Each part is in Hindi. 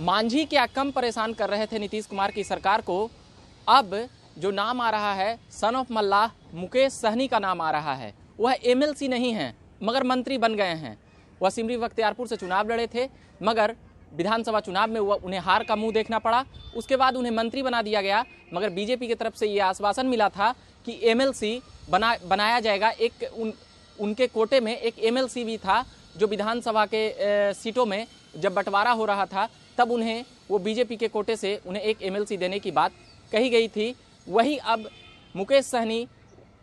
मांझी क्या कम परेशान कर रहे थे नीतीश कुमार की सरकार को, अब जो नाम आ रहा है सन ऑफ मल्लाह मुकेश सहनी का नाम आ रहा है। वह एमएलसी नहीं हैं मगर मंत्री बन गए हैं। वह सिमरी बख्तियारपुर से चुनाव लड़े थे मगर विधानसभा चुनाव में उन्हें हार का मुंह देखना पड़ा। उसके बाद उन्हें मंत्री बना दिया गया मगर बीजेपी की तरफ से ये आश्वासन मिला था कि एमएलसी बनाया जाएगा। उनके कोटे में एक एमएलसी भी था जो विधानसभा के सीटों में जब बंटवारा हो रहा था तब उन्हें वो बीजेपी के कोटे से उन्हें एक एमएलसी देने की बात कही गई थी। वही अब मुकेश सहनी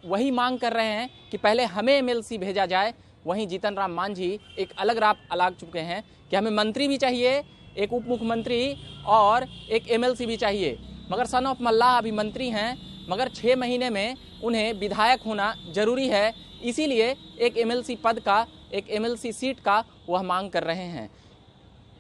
वही मांग कर रहे हैं कि पहले हमें एमएलसी भेजा जाए। वहीं जीतन राम मांझी एक अलग राग अलाग चुके हैं कि हमें मंत्री भी चाहिए, एक उप मुख्यमंत्री और एक एमएलसी भी चाहिए। मगर सन ऑफ मल्लाह अभी मंत्री हैं मगर 6 महीने में उन्हें विधायक होना जरूरी है, इसीलिए एक एमएलसी पद का, एक एमएलसी सीट का वह मांग कर रहे हैं।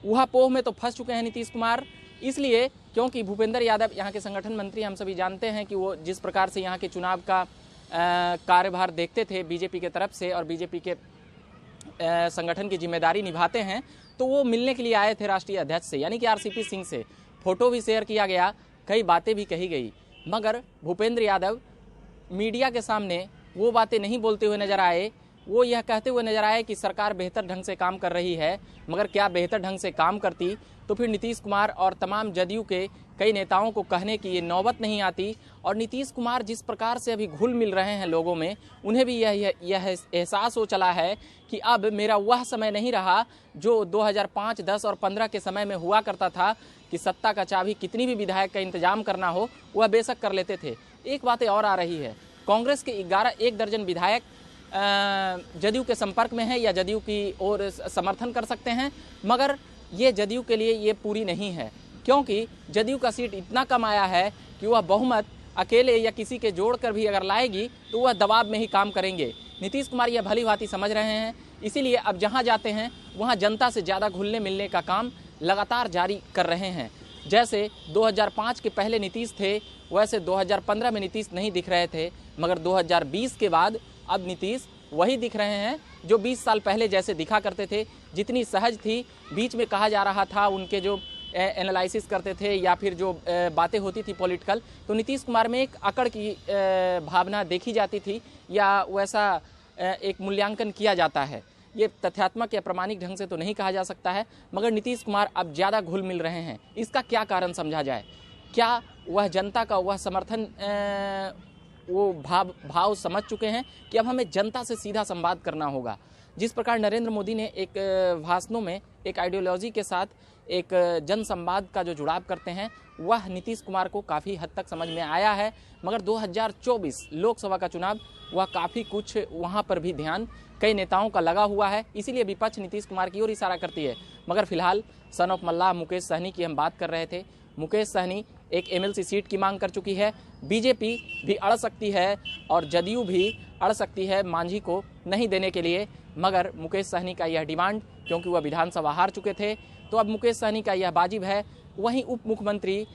वह पोह में तो फंस चुके हैं नीतीश कुमार, इसलिए क्योंकि भूपेंद्र यादव यहाँ के संगठन मंत्री, हम सभी जानते हैं कि वो जिस प्रकार से यहाँ के चुनाव का कार्यभार देखते थे बीजेपी के तरफ से और बीजेपी के संगठन की जिम्मेदारी निभाते हैं, तो वो मिलने के लिए आए थे राष्ट्रीय अध्यक्ष से यानी कि आरसीपी सिंह से। फोटो भी शेयर किया गया, कई बातें भी कही गई, मगर भूपेंद्र यादव मीडिया के सामने वो बातें नहीं बोलते हुए नजर आए। वो यह कहते हुए नजर आए कि सरकार बेहतर ढंग से काम कर रही है, मगर क्या बेहतर ढंग से काम करती तो फिर नीतीश कुमार और तमाम जदयू के कई नेताओं को कहने की ये नौबत नहीं आती। और नीतीश कुमार जिस प्रकार से अभी घुल मिल रहे हैं लोगों में, उन्हें भी यह एहसास हो चला है कि अब मेरा वह समय नहीं रहा जो 2005, 10 और 15 के समय में हुआ करता था कि सत्ता का चाबी कितनी भी विधायक का इंतजाम करना हो वह बेशक कर लेते थे। एक बात और आ रही है, कांग्रेस के 1 दर्जन विधायक जदयू के संपर्क में है या जदयू की ओर समर्थन कर सकते हैं, मगर ये जदयू के लिए ये पूरी नहीं है, क्योंकि जदयू का सीट इतना कम आया है कि वह बहुमत अकेले या किसी के जोड़कर भी अगर लाएगी तो वह दबाव में ही काम करेंगे। नीतीश कुमार यह भली भांति समझ रहे हैं, इसीलिए अब जहां जाते हैं वहां जनता से ज़्यादा घुलने मिलने का काम लगातार जारी कर रहे हैं। जैसे 2005 के पहले नीतीश थे वैसे 2015 में नीतीश नहीं दिख रहे थे, मगर 2020 के बाद अब नीतीश वही दिख रहे हैं जो 20 साल पहले जैसे दिखा करते थे। जितनी सहज थी, बीच में कहा जा रहा था उनके जो एनालिसिस करते थे या फिर जो बातें होती थी पॉलिटिकल, तो नीतीश कुमार में एक अकड़ की भावना देखी जाती थी या वैसा एक मूल्यांकन किया जाता है। ये तथ्यात्मक या प्रमाणिक ढंग से तो नहीं कहा जा सकता है, मगर नीतीश कुमार अब ज़्यादा घुल मिल रहे हैं। इसका क्या कारण समझा जाए? क्या वह जनता का वह समर्थन वो भाव समझ चुके हैं कि अब हमें जनता से सीधा संवाद करना होगा। जिस प्रकार नरेंद्र मोदी ने एक भाषणों में एक आइडियोलॉजी के साथ एक जन संवाद का जो जुड़ाव करते हैं, वह नीतीश कुमार को काफ़ी हद तक समझ में आया है। मगर 2024 लोकसभा का चुनाव, वह काफ़ी कुछ वहाँ पर भी ध्यान कई नेताओं का लगा हुआ है, इसीलिए विपक्ष नीतीश कुमार की ओर इशारा करती है। मगर फिलहाल सन ऑफ मल्लाह मुकेश सहनी की हम बात कर रहे थे। मुकेश सहनी एक एमएलसी सीट की मांग कर चुकी है। बीजेपी भी अड़ सकती है और जदयू भी अड़ सकती है मांझी को नहीं देने के लिए, मगर मुकेश सहनी का यह डिमांड, क्योंकि वह विधानसभा हार चुके थे, तो अब मुकेश सहनी का यह वाजिब है। वहीं उप मुख्यमंत्री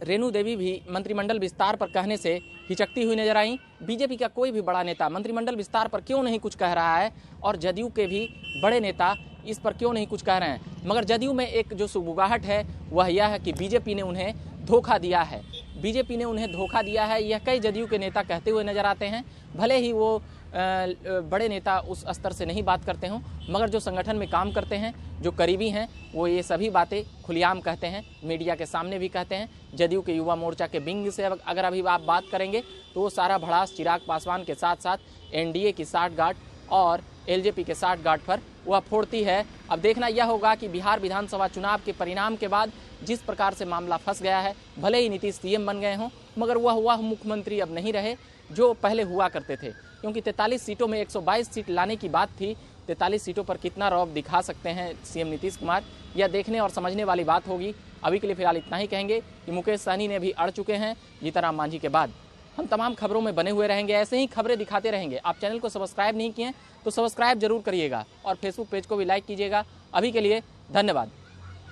रेणु देवी भी मंत्रिमंडल विस्तार पर कहने से हिचकती हुई नजर आई। बीजेपी का कोई भी बड़ा नेता मंत्रिमंडल विस्तार पर क्यों नहीं कुछ कह रहा है और जदयू के भी बड़े नेता इस पर क्यों नहीं कुछ कह रहे हैं? मगर जदयू में एक जो सुगबुगाहट है वह यह है कि बीजेपी ने उन्हें धोखा दिया है। बीजेपी ने उन्हें धोखा दिया है, यह कई जदयू के नेता कहते हुए नजर आते हैं। भले ही वो बड़े नेता उस स्तर से नहीं बात करते हों, मगर जो संगठन में काम करते हैं, जो करीबी हैं, वो ये सभी बातें खुलेआम कहते हैं, मीडिया के सामने भी कहते हैं। जदयू के युवा मोर्चा के विंग से अगर अभी आप बात करेंगे तो वो सारा भड़ास चिराग पासवान के साथ साथ एनडीए की साठगांठ और एलजेपी के साठगांठ पर वह फोड़ती है। अब देखना यह होगा कि बिहार विधानसभा चुनाव के परिणाम के बाद जिस प्रकार से मामला फंस गया है, भले ही नीतीश सीएम बन गए हों, मगर वह मुख्यमंत्री अब नहीं रहे जो पहले हुआ करते थे, क्योंकि 43 सीटों में 122 सीट लाने की बात थी। 43 सीटों पर कितना रौब दिखा सकते हैं सीएम नीतीश कुमार, यह देखने और समझने वाली बात होगी। अभी के लिए फिलहाल इतना ही कहेंगे कि मुकेश सहनी ने भी अड़ चुके हैं जीतन राम मांझी के बाद। हम तमाम खबरों में बने हुए रहेंगे, ऐसे ही खबरें दिखाते रहेंगे। आप चैनल को सब्सक्राइब नहीं किए तो सब्सक्राइब जरूर करिएगा और फेसबुक पेज को भी लाइक कीजिएगा। अभी के लिए धन्यवाद।